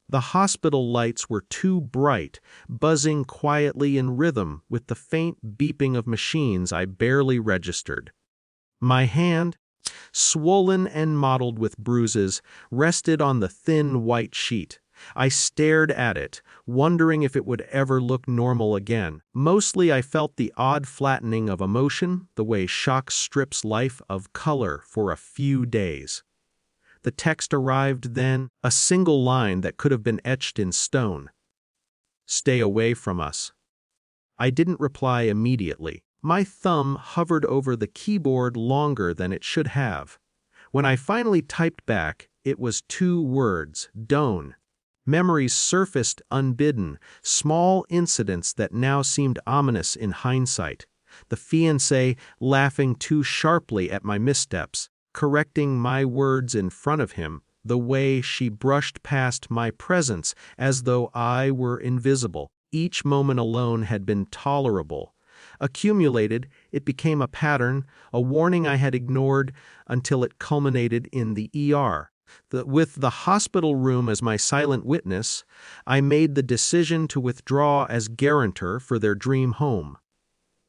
The hospital lights were too bright, buzzing quietly in rhythm with the faint beeping of machines I barely registered. My hand, swollen and mottled with bruises, rested on the thin white sheet. I stared at it, wondering if it would ever look normal again. Mostly I felt the odd flattening of emotion, the way shock strips life of color for a few days. The text arrived then, a single line that could have been etched in stone. "Stay away from us." I didn't reply immediately. My thumb hovered over the keyboard longer than it should have. When I finally typed back, it was 2 words, "Don't." Memories surfaced unbidden, small incidents that now seemed ominous in hindsight. The fiancé laughing too sharply at my missteps, correcting my words in front of him, the way she brushed past my presence as though I were invisible. Each moment alone had been tolerable. Accumulated, it became a pattern, a warning I had ignored until it culminated in the ER. With the hospital room as my silent witness, I made the decision to withdraw as guarantor for their dream home.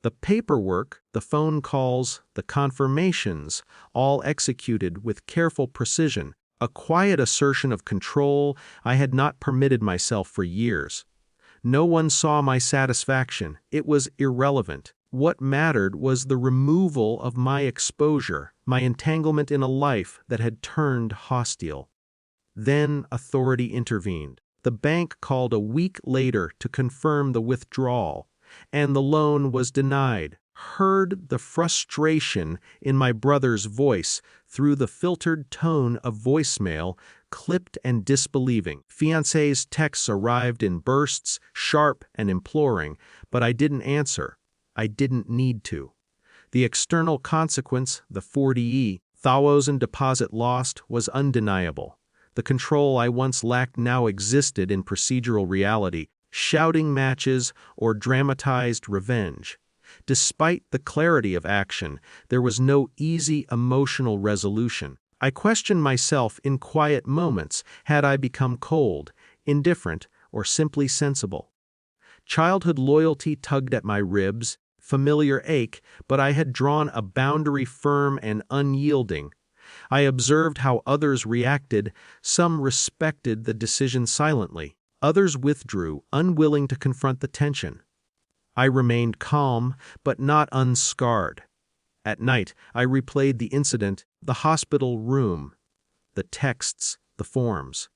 The paperwork, the phone calls, the confirmations, all executed with careful precision, a quiet assertion of control I had not permitted myself for years. No one saw my satisfaction. It was irrelevant. What mattered was the removal of my exposure, my entanglement in a life that had turned hostile. Then authority intervened. The bank called a week later to confirm the withdrawal, and the loan was denied. Heard the frustration in my brother's voice through the filtered tone of voicemail, clipped and disbelieving. Fiancée's texts arrived in bursts, sharp and imploring, but I didn't answer. I didn't need to. The external consequence, the 40,000 deposit lost, was undeniable. The control I once lacked now existed in procedural reality, shouting matches or dramatized revenge. Despite the clarity of action, there was no easy emotional resolution. I questioned myself in quiet moments, had I become cold, indifferent, or simply sensible? Childhood loyalty tugged at my ribs, familiar ache, but I had drawn a boundary firm and unyielding. I observed how others reacted. Some respected the decision silently. Others withdrew, unwilling to confront the tension. I remained calm, but not unscarred. At night, I replayed the incident, the hospital room, the texts, the forms.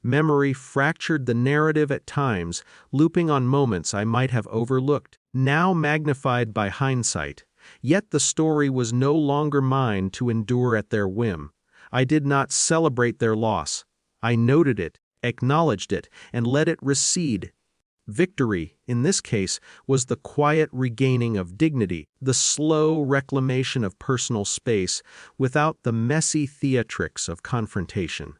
Memory fractured the narrative at times, looping on moments I might have overlooked, now magnified by hindsight. Yet the story was no longer mine to endure at their whim. I did not celebrate their loss. I noted it, acknowledged it, and let it recede. Victory, in this case, was the quiet regaining of dignity, the slow reclamation of personal space, without the messy theatrics of confrontation.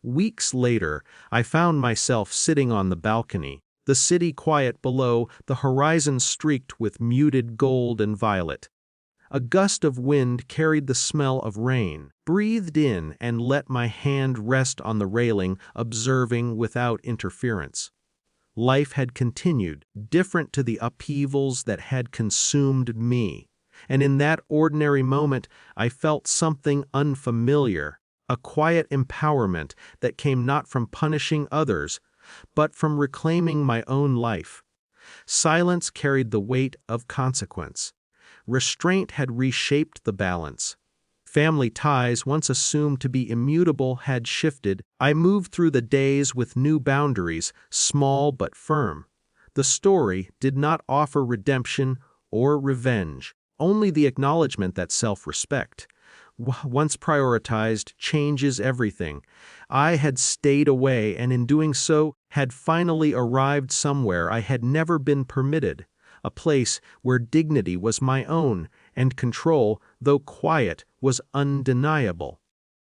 Weeks later, I found myself sitting on the balcony, the city quiet below, the horizon streaked with muted gold and violet. A gust of wind carried the smell of rain, breathed in and let my hand rest on the railing, observing without interference. Life had continued, different to the upheavals that had consumed me, and in that ordinary moment I felt something unfamiliar, a quiet empowerment that came not from punishing others, but from reclaiming my own life. Silence carried the weight of consequence. Restraint had reshaped the balance. Family ties, once assumed to be immutable, had shifted. I moved through the days with new boundaries, small but firm. The story did not offer redemption or revenge, only the acknowledgement that self-respect, once prioritized, changes everything. I had stayed away, and in doing so, had finally arrived somewhere I had never been permitted, a place where dignity was my own, and control, though quiet, was undeniable.